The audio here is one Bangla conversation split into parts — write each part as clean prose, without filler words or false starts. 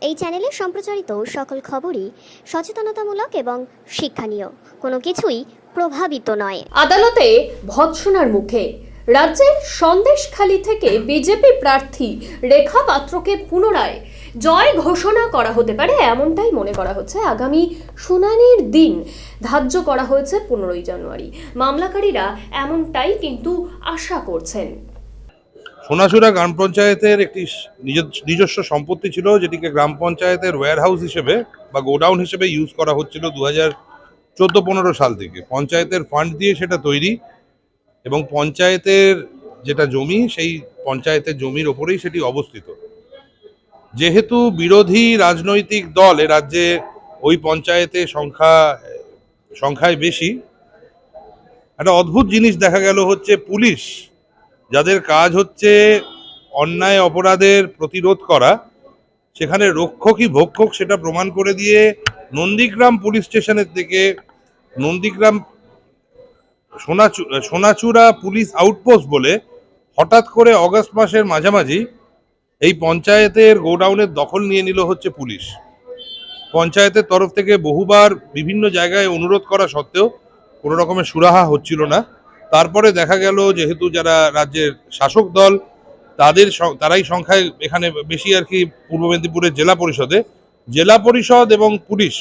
এই চ্যানেলে সম্প্রচারিত সকল খবরই সচেতনতামূলক এবং শিক্ষণীয়, কোনো কিছুই প্রভাবিত নয়। আদালতে ভৎসনার মুখে রাজ্যের সন্দেশখালী থেকে বিজেপি প্রার্থী রেখা পাত্রকে পুনরায় জয় ঘোষণা করা হতে পারে, এমনটাই মনে করা হচ্ছে। আগামী শুনানির দিন ধার্য করা হয়েছে 15ই জানুয়ারি। মামলাকারীরা এমনটাই কিন্তু আশা করছেন। সোনাচূড়া গ্রাম পঞ্চায়েতের একটি নিজস্ব সম্পত্তি ছিল, যেটিকে গ্রাম পঞ্চায়েতের ওয়্যারহাউস হিসেবে বা গোডাউন হিসেবে ইউজ করা হচ্ছিল 2014-15 সাল থেকে। পঞ্চায়েতের ফান্ড দিয়ে সেটা তৈরি এবং পঞ্চায়েতের যেটা জমি, সেই পঞ্চায়েতের জমির ওপরেই সেটি অবস্থিত। যেহেতু বিরোধী রাজনৈতিক দল এ রাজ্যে ওই পঞ্চায়েতে সংখ্যায় বেশি, একটা অদ্ভুত জিনিস দেখা গেল হচ্ছে পুলিশ, যাদের কাজ হচ্ছে অন্যায় অপরাধের প্রতিরোধ করা, সেখানে রক্ষকই ভক্ষক সেটা প্রমাণ করে দিয়ে নন্দীগ্রাম পুলিশ স্টেশনের থেকে নন্দীগ্রাম সোনাচূড়া পুলিশ আউটপোস্ট বলে হঠাৎ করে অগস্ট মাসের মাঝামাঝি এই পঞ্চায়েতের গোডাউনের দখল নিয়ে নিল হচ্ছে পুলিশ। পঞ্চায়েতের তরফ থেকে বহুবার বিভিন্ন জায়গায় অনুরোধ করা সত্ত্বেও কোনো রকমের সুরাহা হচ্ছিল না। তারপরে দেখা গেল যেহেতু যারা রাজ্যের শাসক দল তারাই সংখ্যায় এখানে বেশি আর কি, পূর্ব মেদিনীপুরের জেলা পরিষদ এবং পুলিশ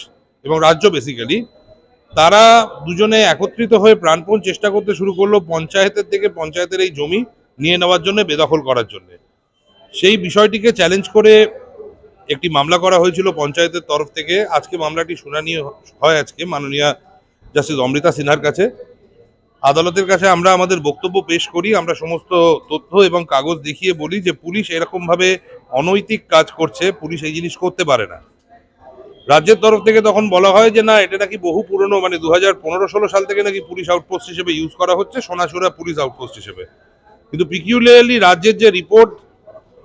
এবং রাজ্য বেসিক্যালি তারা দুজনে একত্রিত হয়ে প্রাণপণ চেষ্টা করতে শুরু করলো পঞ্চায়েতের থেকে পঞ্চায়েতের এই জমি নিয়ে নেওয়ার জন্য, বেদখল করার জন্য। সেই বিষয়টিকে চ্যালেঞ্জ করে একটি মামলা করা হয়েছিল পঞ্চায়েতের তরফ থেকে। আজকে মামলাটি শুনানি হয় আজকে মাননীয়া জাস্টিস অমৃতা সিনহার কাছে। আদালতের কাছে আমরা আমাদের বক্তব্য পেশ করি, আমরা সমস্ত তথ্য এবং কাগজ দেখিয়ে বলি যে পুলিশ এরকম ভাবে অনৈতিক কাজ করছে, পুলিশ এই জিনিস করতে পারে না। রাজ্যের তরফ থেকে তখন বলা হয় যে না, এটা নাকি বহু পুরনো, মানে 2015-16 সাল থেকে নাকি পুলিশ আউটপোস্ট হিসেবে ইউজ করা হচ্ছে, সোনাচূড়া পুলিশ আউটপোস্ট হিসেবে। কিন্তু পিকিউলিয়ারলি রাজ্যের যে রিপোর্ট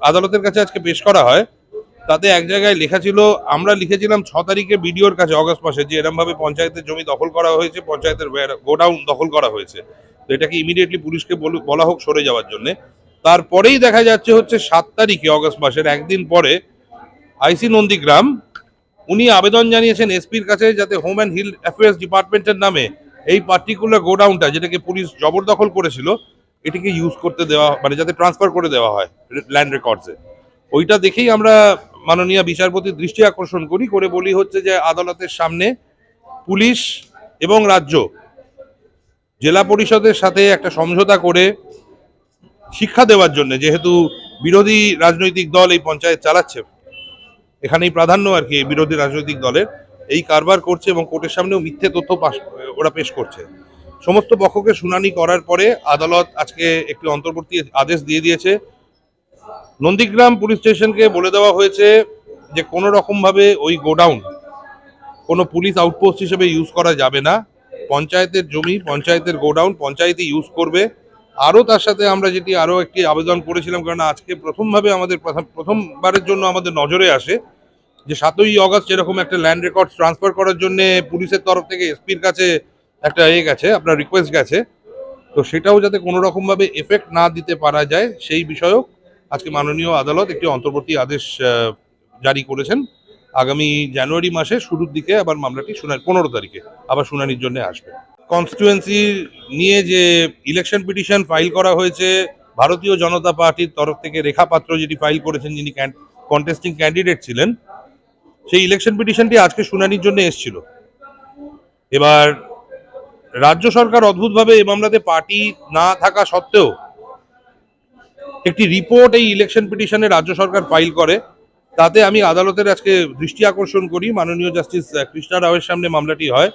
আদালতের কাছে আজকে পেশ করা হয়, তাতে এক জায়গায় লেখা ছিল, আমরা লিখেছিলাম 6 তারিখে বিডিওর কাছে অগস্ট মাসে, যে এরকম ভাবে পঞ্চায়েতের জমি দখল করা হয়েছে, পঞ্চায়েতের গোডাউন দখল করা হয়েছে, তো এটাকে ইমিডিয়েটলি পুলিশকে বলা হোক সরে যাওয়ার জন্য। তারপরেই দেখা যাচ্ছে হচ্ছে 7 তারিখে অগস্ট মাসের একদিন পরে আইসি নন্দীগ্রাম উনি আবেদন জানিয়েছেন এসপির কাছে, যাতে হোম অ্যান্ড হিল অ্যাফেয়ার্স ডিপার্টমেন্টের নামে এই পার্টিকুলার গোডাউনটা, যেটাকে পুলিশ জবরদখল করেছিল, এটিকে ইউজ করতে দেওয়া, মানে যাতে ট্রান্সফার করে দেওয়া হয় ল্যান্ড রেকর্ডসে। ওইটা দেখেই আমরা মাননীয় বিচারপতির দৃষ্টি আকর্ষণ করে বলি হচ্ছে যে আদালতের সামনে পুলিশ এবং রাজ্য জেলা পরিষদের সাথে একটা সমঝোতা করে শিক্ষা দেওয়ার জন্য, যেহেতু বিরোধী রাজনৈতিক দল এই পঞ্চায়েত চালাচ্ছে, এখানেই প্রাধান্য আর কি বিরোধী রাজনৈতিক দলের, এই কারবার করছে এবং কোর্টের সামনেও মিথ্যে তথ্য ওরা পেশ করছে। সমস্ত পক্ষকে শুনানি করার পরে আদালত আজকে একটি অন্তর্বর্তী আদেশ দিয়ে দিয়েছে। নন্দীগ্রাম পুলিশ স্টেশনকে বলে দেওয়া হয়েছে যে কোনো রকম ভাবে ওই গোডাউন কোনো পুলিশ আউটপোস্ট হিসেবে ইউজ করা যাবে না। পঞ্চায়েতের জমি, পঞ্চায়েতের গোডাউন পঞ্চায়েতই ইউজ করবে। আরও তার সাথে আমরা যেটি আরও একটি আবেদন করেছিলাম, কারণ আজকে প্রথমবারের জন্য আমাদের নজরে আসে যে 7ই অগস্ট এরকম একটা ল্যান্ড রেকর্ড ট্রান্সফার করার জন্য পুলিশের তরফ থেকে এসপির কাছে একটা গেছে, আপনার রিকোয়েস্ট গেছে, তো সেটাও যাতে কোনো রকমভাবে এফেক্ট না দিতে পারা যায় সেই বিষয়েও আজকে মাননীয় আদালত একটি অন্তর্বর্তী আদেশ জারি করেছেন। আগামী জানুয়ারি মাসে শুরুর দিকে আবার মামলাটি 15 তারিখে আবার শুনানির জন্য আসবে। কনস্টিটুয়েন্সি নিয়ে যে ইলেকশন পিটিশন ফাইল করা হয়েছে ভারতীয় জনতা পার্টির তরফ থেকে, রেখা পাত্র যেটি ফাইল করেছেন, যিনি কন্টেস্টিং ক্যান্ডিডেট ছিলেন, সেই ইলেকশন পিটিশনটি আজকে শুনানির জন্য এসেছিল। এবার রাজ্য সরকার অদ্ভুতভাবে এই মামলাতে পার্টি না থাকা সত্ত্বেও একটি রিপোর্ট এই ইলেকশন পিটিশনে রাজ্য সরকার ফাইল করে। তাতে আমি আদালতের আজকে দৃষ্টি আকর্ষণ করি, মাননীয় জাস্টিস কৃষ্ণা রাওয়ের সামনে মামলাটি হয়।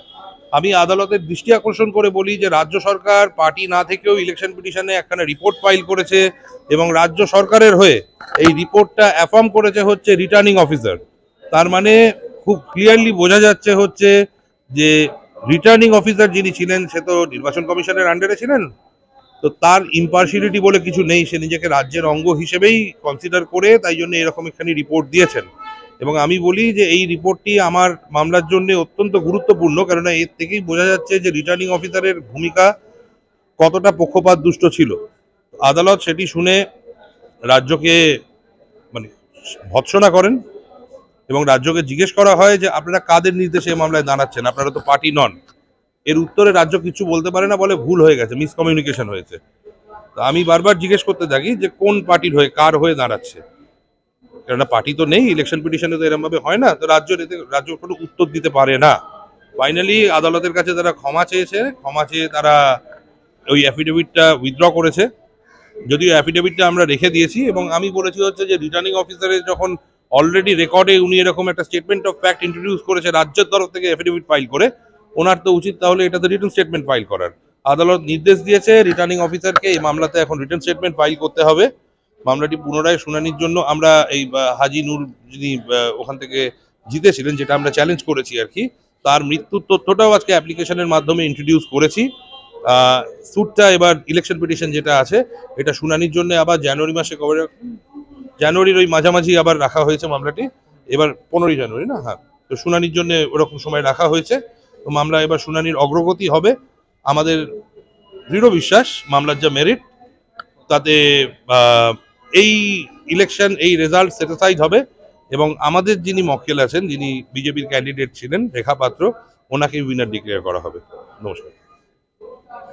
আমি আদালতের দৃষ্টি আকর্ষণ করে বলি যে রাজ্য সরকার পার্টি না থেকেও ইলেকশন পিটিশনে একখানা রিপোর্ট ফাইল করেছে এবং রাজ্য সরকারের হয়ে এই রিপোর্টটা অ্যাফার্ম করেছে হচ্ছে রিটার্নিং অফিসার। তার মানে খুব ক্লিয়ারলি বোঝা যাচ্ছে হচ্ছে যে রিটার্নিং অফিসার যিনি ছিলেন, সে তো নির্বাচন কমিশনের আন্ডারে ছিলেন, তো তার ইম্পার্শিয়ালিটি বলে কিছু নেই, সে নিজেকে রাজ্যের অঙ্গ হিসেবেই কনসিডার করে তাই জন্য এরকম একখানি রিপোর্ট দিয়েছেন। এবং আমি বলি যে এই রিপোর্টটি আমার মামলার জন্য অত্যন্ত গুরুত্বপূর্ণ, কেননা এর থেকেই বোঝা যাচ্ছে যে রিটার্নিং অফিসারের ভূমিকা কতটা পক্ষপাত দুষ্ট ছিল। আদালত সেটি শুনে রাজ্যকে মানে ভৎসনা করেন এবং রাজ্যকে জিজ্ঞেস করা হয় যে আপনারা কাদের নির্দেশে এই মামলায় দাঁড়াচ্ছেন, আপনারা তো পার্টি নন। এর উত্তরে রাজ্য কিছু বলতে পারে না, বলে ভুল হয়ে গেছে, মিসকমিউনিকেশন হয়েছে। তো আমি বারবার জিজ্ঞেস করতে থাকি যে কোন পার্টির হয়ে, কার হয়ে দাঁড়াচ্ছে, কেননা পার্টি তো নেই, ইলেকশন পিটিশনে তো এরকম ভাবে হয় না। তো রাজ্য কোনো উত্তর দিতে পারে না। ফাইনালি আদালতের কাছে তারা ক্ষমা চেয়েছে, ক্ষমা চেয়ে তারা ওই অ্যাফিডেভিটটা উইথড্র করেছে। যদিও অ্যাফিডেভিটটা আমরা রেখে দিয়েছি, এবং আমি বলেছি হচ্ছে যে রিটার্নিং অফিসারের যখন অলরেডি রেকর্ডে উনি এরকম একটা স্টেটমেন্ট অফ ফ্যাক্ট ইন্ট্রোডিউস করেছে রাজ্যের তরফ থেকে অ্যাফিডেভিট ফাইল করে, ওনার তো উচিত তাহলে এটাতে রিটার্ন স্টেটমেন্ট ফাইল করার। আদালত নির্দেশ দিয়েছে রিটার্নিং অফিসারকে এই মামলাতে এখন রিটার্ন স্টেটমেন্ট ফাইল করতে হবে। মামলাটি পুনরায় শুনানির জন্য আমরা এই হাজি নূর, যিনি ওখান থেকে জিতেছিলেন, যেটা আমরা চ্যালেঞ্জ করেছি আর কি, তার মৃত্যুর তথ্যটাও আজকে অ্যাপ্লিকেশনের মাধ্যমে ইন্ট্রোডিউস করেছি। স্যুটটা এবার ইলেকশন পিটিশন যেটা আছে, এটা শুনানির জন্য আবার জানুয়ারি মাসে কবে, জানুয়ারির ওই মাঝামাঝি আবার রাখা হয়েছে মামলাটি। এবার 15ই জানুয়ারি না, হ্যাঁ, তো শুনানির জন্য ওরকম সময় রাখা হয়েছে। তো মামলা এবার শুনানির অগ্রগতি হবে। আমাদের দৃঢ় বিশ্বাস মামলার যা মেরিট, তাতে এই ইলেকশন, এই রেজাল্ট স্যাটিসফাইড হবে, এবং আমাদের যিনি মক্কেল আছেন, যিনি বিজেপির ক্যান্ডিডেট ছিলেন রেখা পাত্র, ওনাকে উইনার ডিক্লেয়ার করা হবে। নমস্কার।